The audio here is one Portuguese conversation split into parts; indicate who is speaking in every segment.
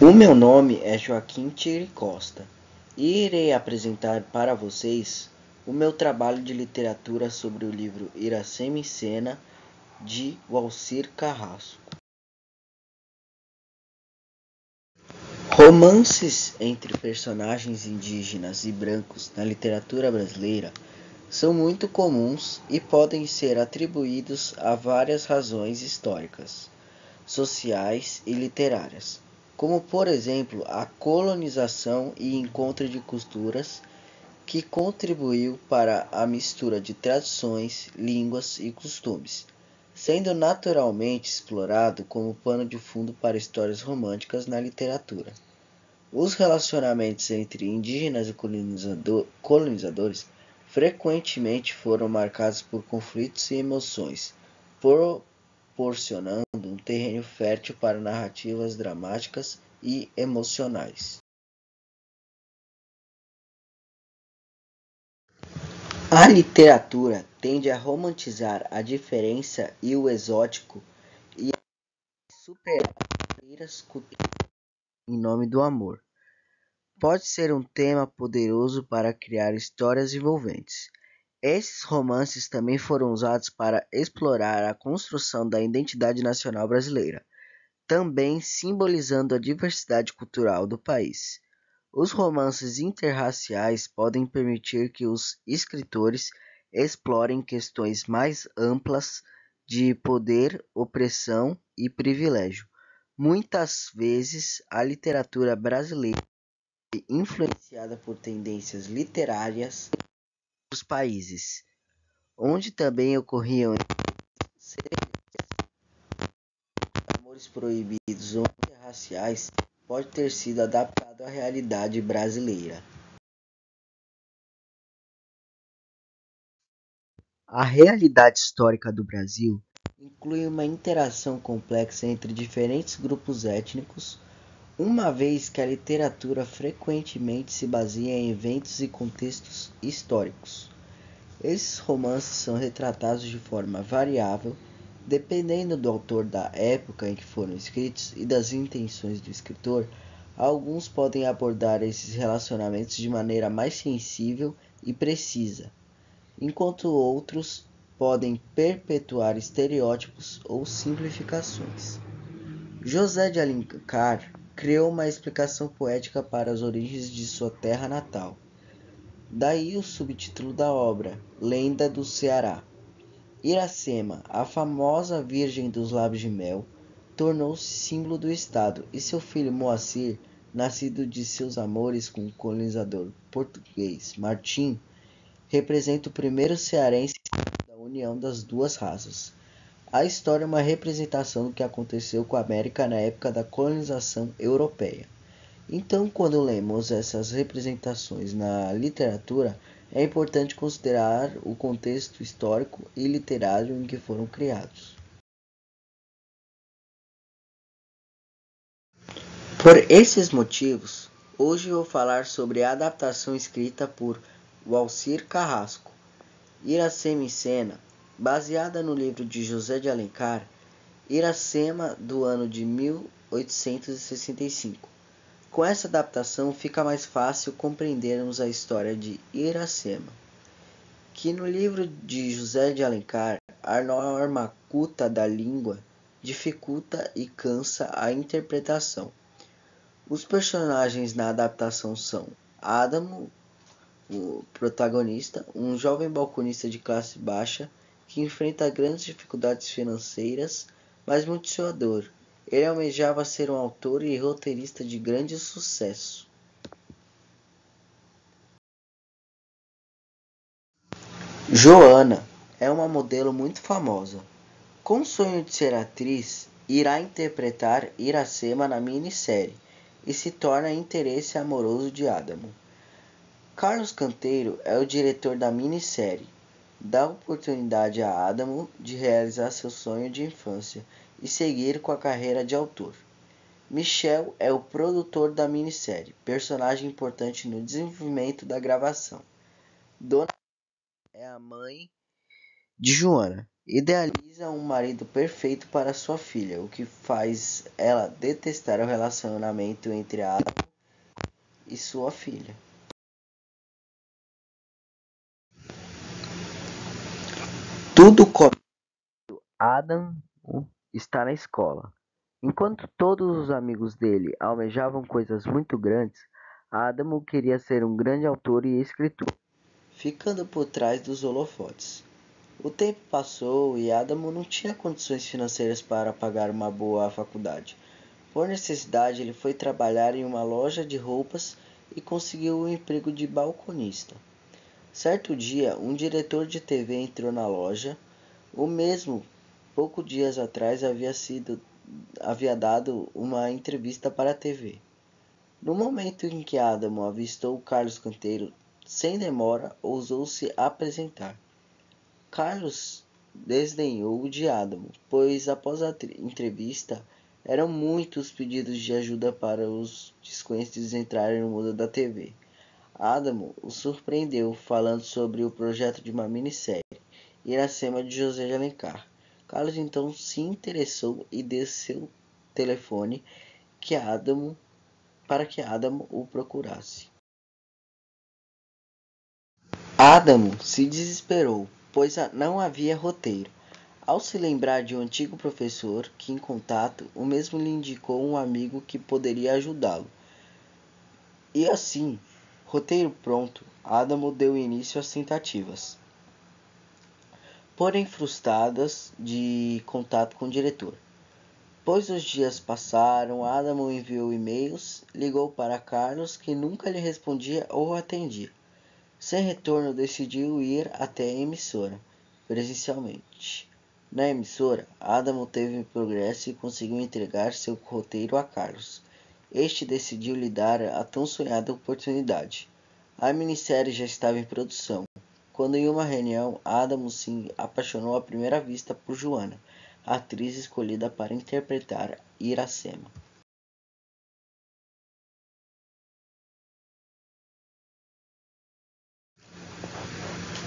Speaker 1: O meu nome é Joaquim Thierry Costa e irei apresentar para vocês o meu trabalho de literatura sobre o livro Iracema em Cena, de Walcir Carrasco. Romances entre personagens indígenas e brancos na literatura brasileira são muito comuns e podem ser atribuídos a várias razões históricas, sociais e literárias, como por exemplo a colonização e encontro de culturas, que contribuiu para a mistura de tradições, línguas e costumes, sendo naturalmente explorado como pano de fundo para histórias românticas na literatura. Os relacionamentos entre indígenas e colonizadores frequentemente foram marcados por conflitos e emoções, proporcionando um terreno fértil para narrativas dramáticas e emocionais. A literatura tende a romantizar a diferença e o exótico e a superar as barreiras culturais em nome do amor. Pode ser um tema poderoso para criar histórias envolventes. Esses romances também foram usados para explorar a construção da identidade nacional brasileira, também simbolizando a diversidade cultural do país. Os romances interraciais podem permitir que os escritores explorem questões mais amplas de poder, opressão e privilégio. Muitas vezes, a literatura brasileira foi influenciada por tendências literárias dos países, onde também ocorriam amores proibidos ou interraciais, pode ter sido adaptado à realidade brasileira. A realidade histórica do Brasil inclui uma interação complexa entre diferentes grupos étnicos, uma vez que a literatura frequentemente se baseia em eventos e contextos históricos. Esses romances são retratados de forma variável, dependendo do autor, da época em que foram escritos e das intenções do escritor. Alguns podem abordar esses relacionamentos de maneira mais sensível e precisa, enquanto outros podem perpetuar estereótipos ou simplificações. José de Alencar criou uma explicação poética para as origens de sua terra natal. Daí o subtítulo da obra, Lenda do Ceará. Iracema, a famosa Virgem dos Lábios de Mel, tornou-se símbolo do estado, e seu filho Moacir, nascido de seus amores com o colonizador português Martim, representa o primeiro cearense da união das duas raças. A história é uma representação do que aconteceu com a América na época da colonização europeia. Então, quando lemos essas representações na literatura, é importante considerar o contexto histórico e literário em que foram criados. Por esses motivos, hoje vou falar sobre a adaptação escrita por Walcir Carrasco, Iracema em Cena, baseada no livro de José de Alencar, Iracema, do ano de 1865. Com essa adaptação fica mais fácil compreendermos a história de Iracema, que no livro de José de Alencar, a norma culta da língua dificulta e cansa a interpretação. Os personagens na adaptação são Adamo, o protagonista, um jovem balconista de classe baixa que enfrenta grandes dificuldades financeiras, mas muito sonhador. Ele almejava ser um autor e roteirista de grande sucesso. Joana é uma modelo muito famosa. Com o sonho de ser atriz, irá interpretar Iracema na minissérie e se torna interesse amoroso de Adamo. Carlos Canteiro é o diretor da minissérie. Dá oportunidade a Adamo de realizar seu sonho de infância e seguir com a carreira de autor. Michel é o produtor da minissérie, personagem importante no desenvolvimento da gravação. Dona é a mãe de Joana. Idealiza um marido perfeito para sua filha, o que faz ela detestar o relacionamento entre Adam e sua filha. Tudo começa. Adam está na escola. Enquanto todos os amigos dele almejavam coisas muito grandes, Adamo queria ser um grande autor e escritor, ficando por trás dos holofotes. O tempo passou e Adamo não tinha condições financeiras para pagar uma boa faculdade. Por necessidade, ele foi trabalhar em uma loja de roupas e conseguiu o emprego de balconista. Certo dia, um diretor de TV entrou na loja. O mesmo, poucos dias atrás, havia dado uma entrevista para a TV. No momento em que Adamo avistou Carlos Canteiro, sem demora, ousou se apresentar. Carlos desdenhou de Adamo, pois após a entrevista, eram muitos pedidos de ajuda para os desconhecidos entrarem no mundo da TV. Adamo o surpreendeu falando sobre o projeto de uma minissérie, Iracema de José de Alencar. Carlos então se interessou e deu seu telefone para que Adamo o procurasse. Adamo se desesperou, pois não havia roteiro. Ao se lembrar de um antigo professor que, em contato, o mesmo lhe indicou um amigo que poderia ajudá-lo. E assim, roteiro pronto, Adamo deu início às tentativas, porém frustradas de contato com o diretor. Pois os dias passaram, Adamo enviou e-mails, ligou para Carlos, que nunca lhe respondia ou atendia. Sem retorno, decidiu ir até a emissora, presencialmente. Na emissora, Adamo teve progresso e conseguiu entregar seu roteiro a Carlos. Este decidiu lhe dar a tão sonhada oportunidade. A minissérie já estava em produção, quando em uma reunião, Adamo se apaixonou à primeira vista por Joana, a atriz escolhida para interpretar Iracema.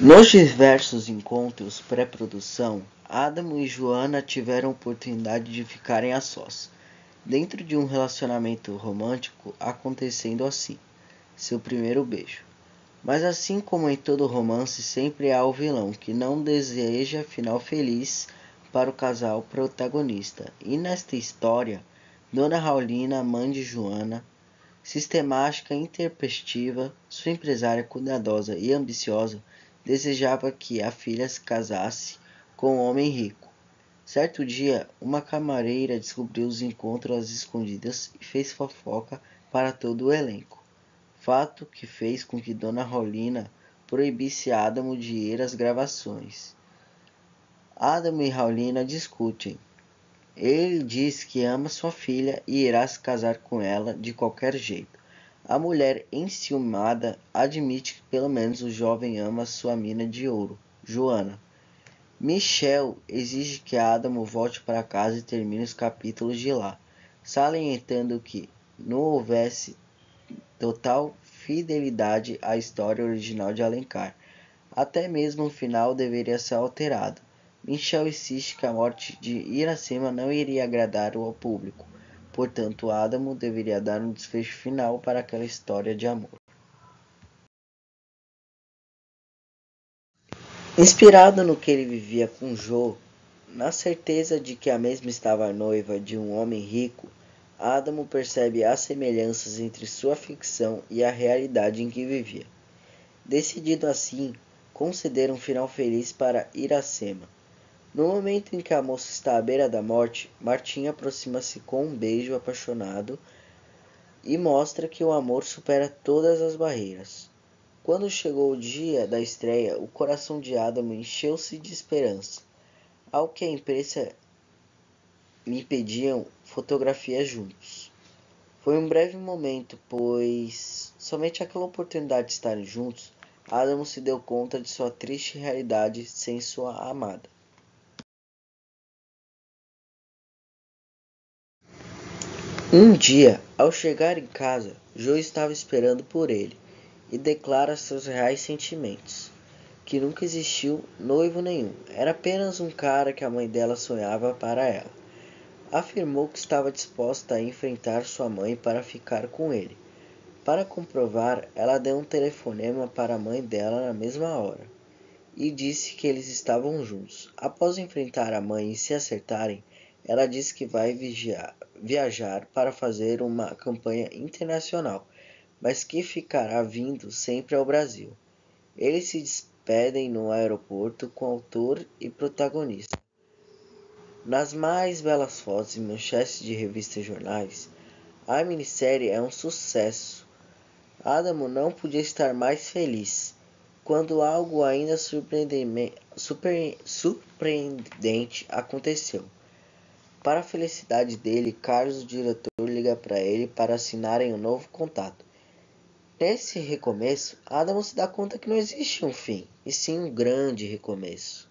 Speaker 1: Nos diversos encontros pré-produção, Adamo e Joana tiveram a oportunidade de ficarem a sós, dentro de um relacionamento romântico, acontecendo assim, seu primeiro beijo. Mas assim como em todo romance, sempre há o vilão que não deseja final feliz para o casal protagonista. E nesta história, Dona Raulina, mãe de Joana, sistemática, intempestiva, sua empresária cuidadosa e ambiciosa, desejava que a filha se casasse com um homem rico. Certo dia, uma camareira descobriu os encontros às escondidas e fez fofoca para todo o elenco, fato que fez com que Dona Raulina proibisse Adamo de ir às gravações. Adamo e Raulina discutem. Ele diz que ama sua filha e irá se casar com ela de qualquer jeito. A mulher, enciumada, admite que pelo menos o jovem ama sua mina de ouro, Joana. Michel exige que Adamo volte para casa e termine os capítulos de lá, salientando que não houvesse total fidelidade à história original de Alencar. Até mesmo o final deveria ser alterado. Michel insiste que a morte de Iracema não iria agradar ao público, portanto Adamo deveria dar um desfecho final para aquela história de amor. Inspirado no que ele vivia com Jo, na certeza de que a mesma estava noiva de um homem rico, Adamo percebe as semelhanças entre sua ficção e a realidade em que vivia. Decidido assim, conceder um final feliz para Iracema. No momento em que a moça está à beira da morte, Martim aproxima-se com um beijo apaixonado e mostra que o amor supera todas as barreiras. Quando chegou o dia da estreia, o coração de Adamo encheu-se de esperança. Ao que a imprensa lhe pediam fotografias juntos. Foi um breve momento, pois somente aquela oportunidade de estarem juntos, Adamo se deu conta de sua triste realidade sem sua amada. Um dia, ao chegar em casa, Joe estava esperando por ele e declara seus reais sentimentos. que nunca existiu noivo nenhum. Era apenas um cara que a mãe dela sonhava para ela. Afirmou que estava disposta a enfrentar sua mãe para ficar com ele. Para comprovar, ela deu um telefonema para a mãe dela na mesma hora e disse que eles estavam juntos. Após enfrentar a mãe e se acertarem, ela disse que vai viajar para fazer uma campanha internacional, mas que ficará vindo sempre ao Brasil. Eles se despedem no aeroporto com o autor e protagonista. Nas mais belas fotos e manchetes de revistas e jornais, a minissérie é um sucesso. Adamo não podia estar mais feliz, quando algo ainda surpreendente aconteceu. Para a felicidade dele, Carlos, o diretor, liga para ele para assinarem um novo contrato. Nesse recomeço, Adamo se dá conta que não existe um fim, e sim um grande recomeço.